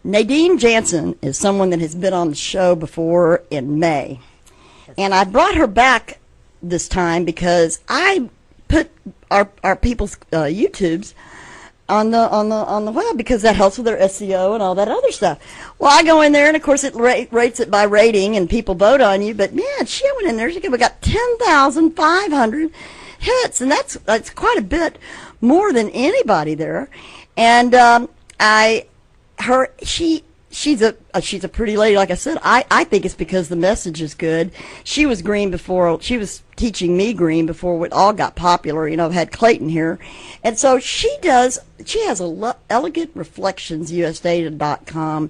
Nadine Janssen is someone that has been on the show before in May. And I brought her back this time because I put our people's YouTubes on the web because that helps with their SEO and all that other stuff. Well, I go in there and of course it rates it by rating and people vote on you. But man, she went in there. We got 10,500 hits, and that's quite a bit more than anybody there. And she's a pretty lady, like I said. I think it's because the message is good. She was green before. She was teaching me green before it all got popular. You know, I've had Clayton here, and so she has Elegant Reflections USA.com,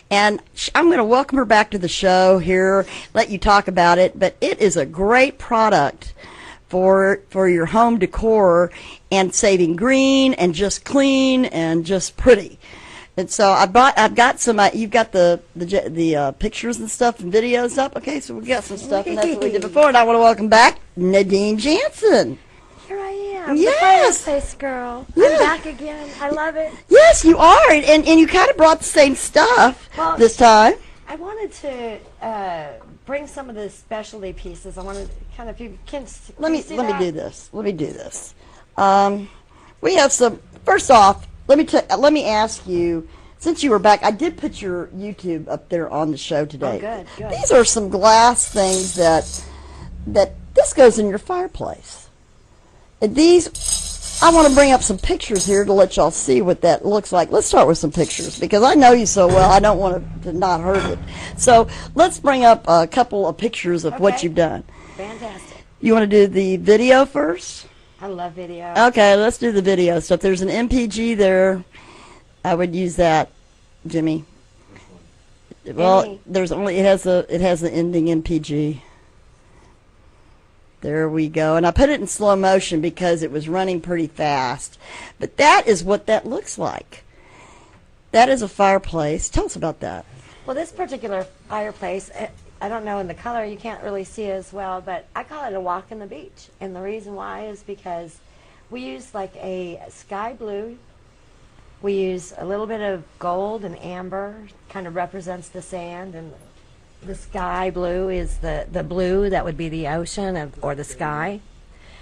and I'm going to welcome her back to the show here. Let you talk about it, but it is a great product for your home decor and saving green and just clean and just pretty. And so I've got some. You've got the pictures and stuff and videos up. Okay, so we got some stuff, and that's what we did before. And I want to welcome back Nadine Janssen. Here I am, yes. The Fireplace girl. Yeah. I'm back again. I love it. Yes, you are, and you kind of brought the same stuff this time. I wanted to bring some of the specialty pieces. I wanted to kind of, if you can. Let me do this. Let me do this. We have some. First off, let me ask you. Since you were back, I did put your YouTube up there on the show today. Oh, good, good. These are some glass things that this goes in your fireplace. And these, I want to bring up some pictures here to let y'all see what that looks like. Let's start with some pictures because I know you so well. I don't want to not hurt it. So let's bring up a couple of pictures of what you've done. Fantastic. You want to do the video first? I love video. Okay, let's do the video stuff. There's an MPG there. I would use that, Jimmy. Well, there's only it has the ending MPG. There we go. And I put it in slow motion because it was running pretty fast. But that is what that looks like. That is a fireplace. Tell us about that. Well, this particular fireplace, I don't know in the color, you can't really see it as well, but I call it a walk in the beach. And the reason why is because we use like a sky blue. We use a little bit of gold and amber, kind of represents the sand, and the sky blue is the blue that would be the ocean or the sky.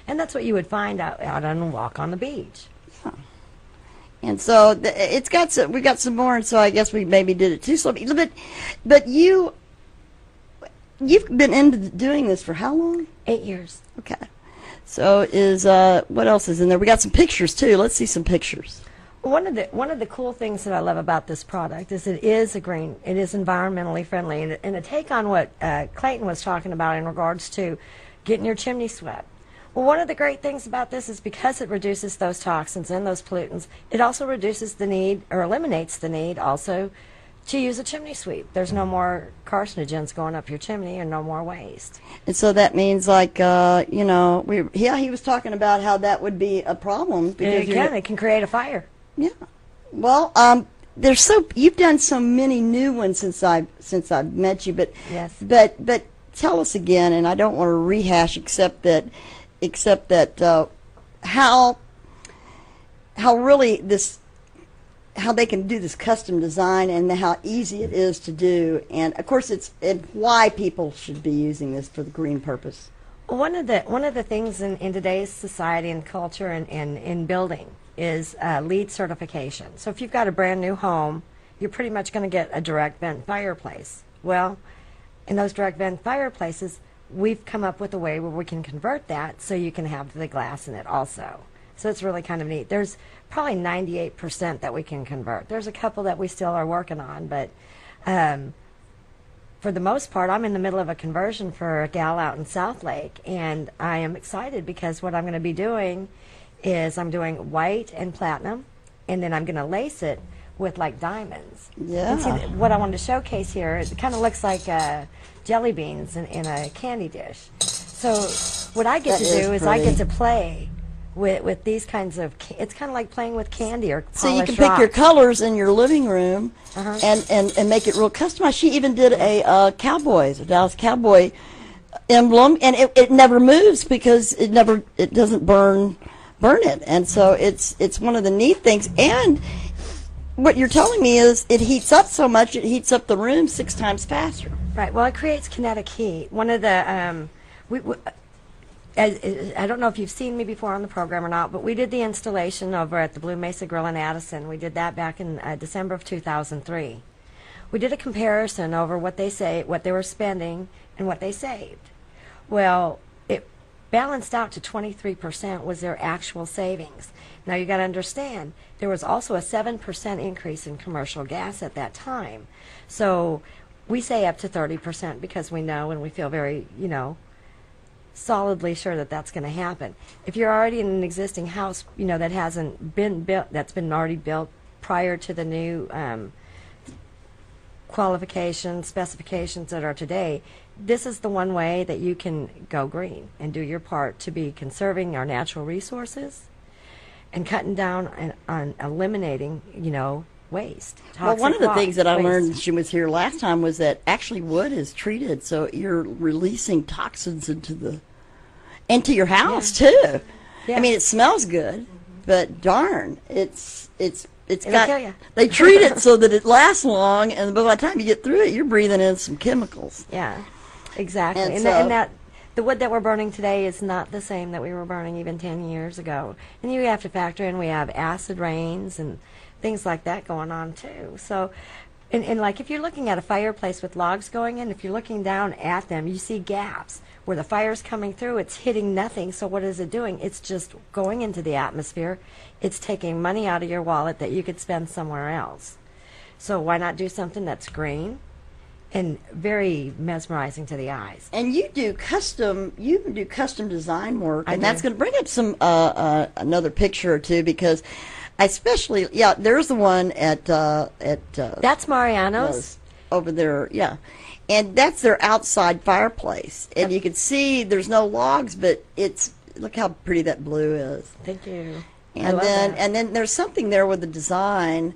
And that's what you would find out on a walk on the beach. Yeah. And so it's got some, we got some more, and so I guess we maybe did it too slow. But you've been into doing this for how long? 8 years. Okay. So what else is in there? We got some pictures too. Let's see some pictures. One of the cool things that I love about this product is it is environmentally friendly, and a take on what Clayton was talking about in regards to getting your chimney swept. Well, one of the great things about this is because it reduces those toxins and those pollutants, it also reduces the need, or eliminates the need also, to use a chimney sweep. There's no more carcinogens going up your chimney and no more waste. And so that means, like, you know, he was talking about how that would be a problem. Because it can create a fire. Yeah. Well, you've done so many new ones since I've met you, but yes. But tell us again, and I don't want to rehash except that how really how they can do this custom design and how easy it is to do, and of course and why people should be using this for the green purpose. One of the things in today's society and culture and in building is LEED certification. So if you've got a brand new home, you're pretty much going to get a direct vent fireplace. Well, in those direct vent fireplaces, we've come up with a way where we can convert that so you can have the glass in it also. So it's really kind of neat. There's probably 98% that we can convert. There's a couple that we still are working on, but for the most part, I'm in the middle of a conversion for a gal out in South Lake, and I am excited because what I'm going to be doing is I'm doing white and platinum, and then I'm going to lace it with like diamonds. Yeah. And see, what I wanted to showcase here, it kind of looks like jelly beans in a candy dish. So what I get to do is I get to play with these kinds of, it's kind of like playing with candy or polished So you can pick your colors in your living room and make it real customized. She even did a Dallas Cowboy emblem, and it never moves because it doesn't burn it. And so it's one of the neat things. And what you're telling me is it heats up so much, it heats up the room 6 times faster. Right. Well, it creates kinetic heat. One of the I don't know if you've seen me before on the program or not, but we did the installation over at the Blue Mesa Grill in Addison. We did that back in December of 2003. We did a comparison over what they were spending and what they saved. Well, it balanced out to 23% was their actual savings. Now you got to understand, there was also a 7% increase in commercial gas at that time. So we say up to 30% because we know and we feel very, solidly sure that that's going to happen. If you're already in an existing house, that hasn't been built, that's been already built prior to the new qualifications, specifications that are today, this is the one way that you can go green and do your part to be conserving our natural resources and cutting down on eliminating, waste. Well, one of the things that I waste. learned when she was here last time was that actually wood is treated, so you're releasing toxins into your house too. Yeah. I mean, it smells good, but darn, it's It'll got. kill ya. They treat it so that it lasts long, and by the time you get through it, you're breathing in some chemicals. Yeah, exactly. And And, so- that the wood that we're burning today is not the same that we were burning even 10 years ago. And you have to factor in we have acid rains and things like that going on too. So, and like if you're looking at a fireplace with logs going in, if you're looking down at them, you see gaps where the fire's coming through. It's hitting nothing. So what is it doing? It's just going into the atmosphere. It's taking money out of your wallet that you could spend somewhere else. So why not do something that's green and very mesmerizing to the eyes? And you do custom design work, I and do. that's going to bring up some another picture or two because, especially there's the one at That's Mariano's. over there, yeah. And that's their outside fireplace. And you can see there's no logs, but look how pretty that blue is. Thank you. I And love then that. and then there's something there with the design.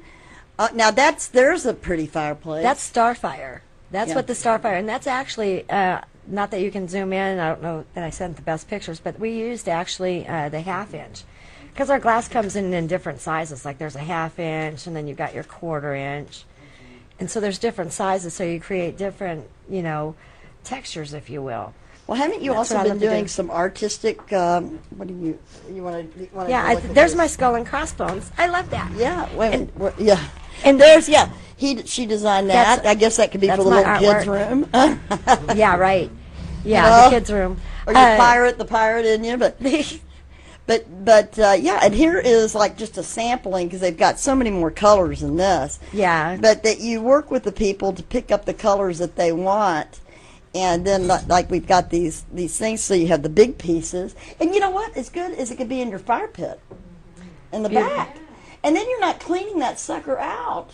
Now there's a pretty fireplace. That's Starfire. That's Yeah. what the Starfire, and that's actually, not that you can zoom in, I don't know that I sent the best pictures, but we used actually the half-inch. Because our glass comes in different sizes, like there's a half-inch, and then you've got your quarter-inch. And so there's different sizes, so you create different, textures, if you will. Well, haven't you That's also what I been love to doing do. some artistic? What do you want to? Yeah, there's my skull and crossbones. I love that. Yeah, wait a And- minute, yeah. and There's she designed that. That's- I guess that could be for that's the my little kids' artwork. room. Yeah, right. Yeah, Well, the kids' room. Or the pirate in you, but. But yeah, and here is like just a sampling because they've got so many more colors than this. Yeah. But that you work with the people to pick up the colors that they want, and then like we've got these things, so you have the big pieces, and you know what? As good as it could be in your fire pit, in the back, and then you're not cleaning that sucker out.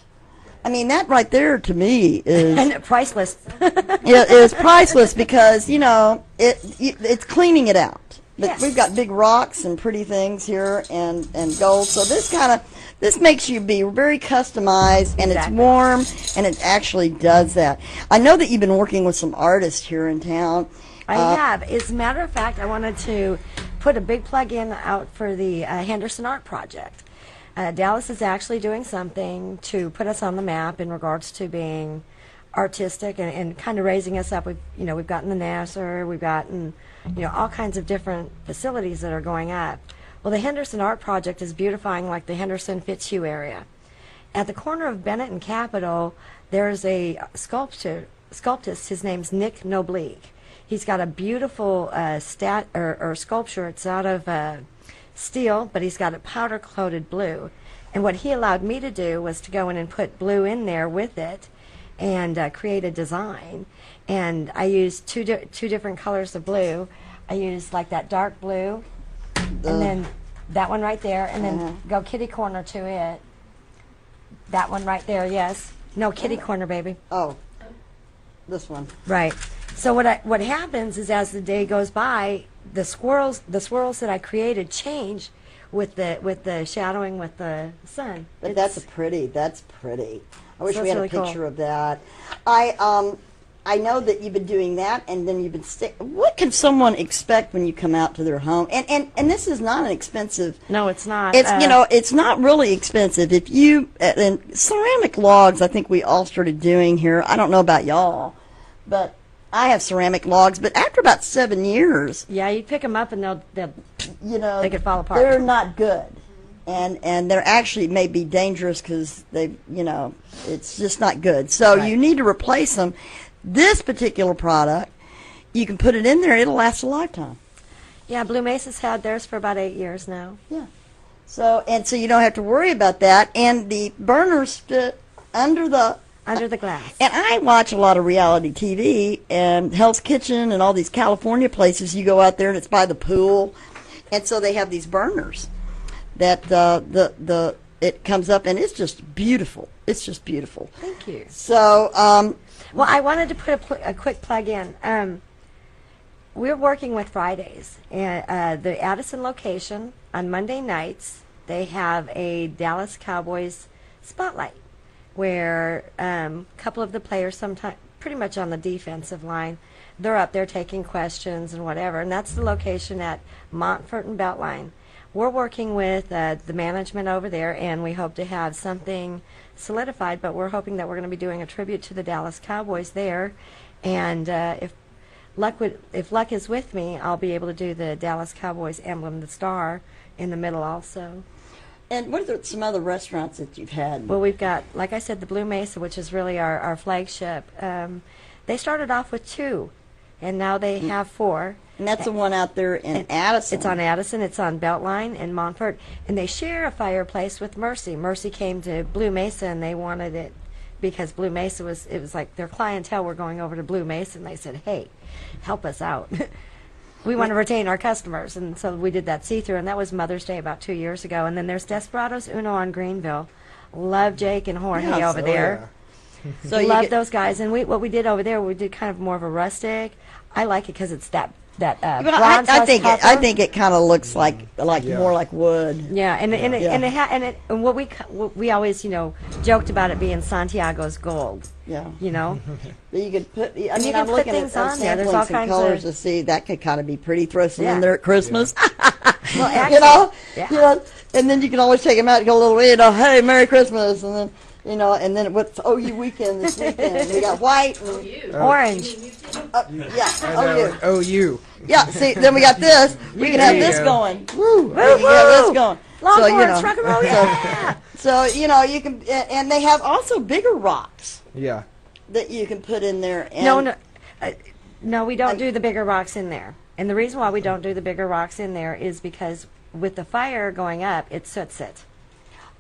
I mean, that right there to me is And priceless. it is priceless because it's cleaning it out. But Yes. we've got big rocks and pretty things here and gold. So this makes you be very customized, and it's Exactly. warm, and it actually does that. I know that you've been working with some artists here in town. I have. As a matter of fact, I wanted to put a big plug-in out for the Henderson Art Project. Dallas is actually doing something to put us on the map in regards to being artistic and kind of raising us up. We've gotten the NASA, we've gotten all kinds of different facilities that are going up. Well, the Henderson Art Project is beautifying like the Henderson Fitzhugh area. At the corner of Bennett and Capitol, there's a sculptist. His name's Nick Noblique. He's got a beautiful sculpture. It's out of steel, but he's got it powder-coated blue. And what he allowed me to do was to go in and put blue in there with it and create a design. And I used two different colors of blue. I used like that dark blue, and then that one right there, and then go kitty corner to it. That one right there, yes. No, kitty corner, baby. Oh, this one. Right. So what happens is as the day goes by, the swirls that I created change with the shadowing with the sun. But that's pretty. I wish So we it's had really a cool. picture of that. I know that you've been doing that, and then you've been what can someone expect when you come out to their home? And this is not an expensive. No, it's not. It's it's not really expensive. If you and ceramic logs, I think we all started doing here. I don't know about y'all, but I have ceramic logs. But after about 7 years, yeah, you pick them up and they'll they could fall apart. They're not good. And they're actually may be dangerous because they, it's just not good. So you need to replace them. This particular product, you can put it in there; it'll last a lifetime. Yeah, Blue Mesa's had theirs for about 8 years now. Yeah. So you don't have to worry about that. And the burners fit under the glass. And I watch a lot of reality TV and Hell's Kitchen and all these California places. You go out there and it's by the pool, and so they have these burners that it comes up, and it's just beautiful. It's just beautiful. Thank you. So, well, I wanted to put a quick plug in. We're working with Fridays, and the Addison location on Monday nights they have a Dallas Cowboys spotlight, where a couple of the players, sometimes pretty much on the defensive line, they're up there taking questions and whatever, and that's the location at Montfort and Beltline. We're working with the management over there, and we hope to have something solidified, but we're hoping that we're going to be doing a tribute to the Dallas Cowboys there. And if luck is with me, I'll be able to do the Dallas Cowboys emblem, the star, in the middle also. And what are some other restaurants that you've had? Well, we've got, like I said, the Blue Mesa, which is really our flagship. They started off with 2, and now they have 4. And that's the one out there in Addison. It's on Addison. It's on Beltline and Montfort. And they share a fireplace with Mercy. Mercy came to Blue Mesa, and they wanted it because Blue Mesa was like their clientele were going over to Blue Mesa, and they said, hey, help us out. We want to retain our customers. And so we did that see-through, and that was Mother's Day about 2 years ago. And then there's Desperados Uno on Greenville. Love Jake and Jorge over there. Yeah. So love those guys. And what we did over there, we did kind of more of a rustic. I like it because it's that bronze I think it kind of looks like more like wood. Yeah, and what we always joked about it being Santiago's gold. Yeah. But you could put. I'm looking at things there. There's all kinds colors of to see. That could kind of be pretty. Throw some in there at Christmas. Well, actually, and then you can always take them out and go a little, hey, Merry Christmas, and then. And then what's OU weekend this weekend? We got white and orange. OU. Yeah, see, then we got this. We can have this going. Woo! We can have this going. Longhorns, rock and roll, yeah! So, you can, and they have also bigger rocks. Yeah. That you can put in there. And no, we don't do the bigger rocks in there. And the reason why we don't do the bigger rocks in there is because with the fire going up, it soots it.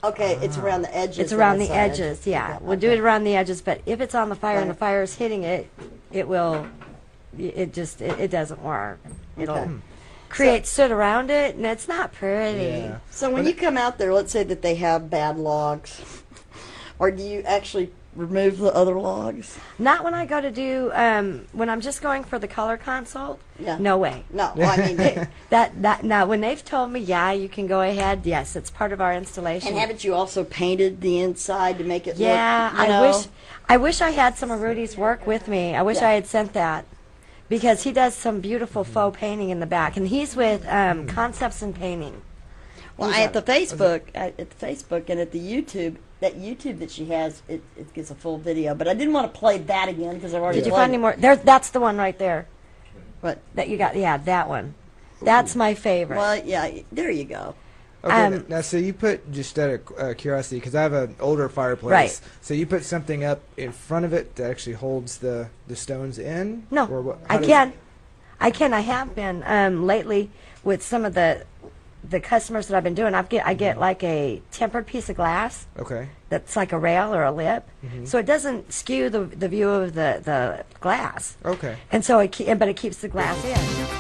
Okay, it's around the edges. It's around the edges, yeah. Okay. We'll do it around the edges, but if it's on the fire and the fire is hitting it, it doesn't work. It'll create soot around it, and it's not pretty. Yeah. So when you come out there, let's say that they have bad logs, or do you actually remove the other logs? Not when I go to do, when I'm just going for the color consult. Yeah. No way. No, well, I mean now when they've told me, yeah, you can go ahead. Yes, it's part of our installation. And haven't you also painted the inside to make it look? Yeah, I wish I had some of Rudy's work with me. I wish I had sent that, because he does some beautiful faux painting in the back, and he's with Concepts in Painting. Well, at the Facebook and at the YouTube. That YouTube that she has, it gets a full video. But I didn't want to play that again because I've already Did you find any more? That's the one right there. What? That you got? Yeah, that one. That's my favorite. Well, yeah, there you go. Okay, now, so you put, just out of curiosity, because I have an older fireplace. Right. So you put something up in front of it that actually holds the stones in? No, or I can. I have been lately with some of the customers that I've been doing. I get like a tempered piece of glass. Okay. That's like a rail or a lip, so it doesn't skew the view of the glass. Okay. And so but it keeps the glass in.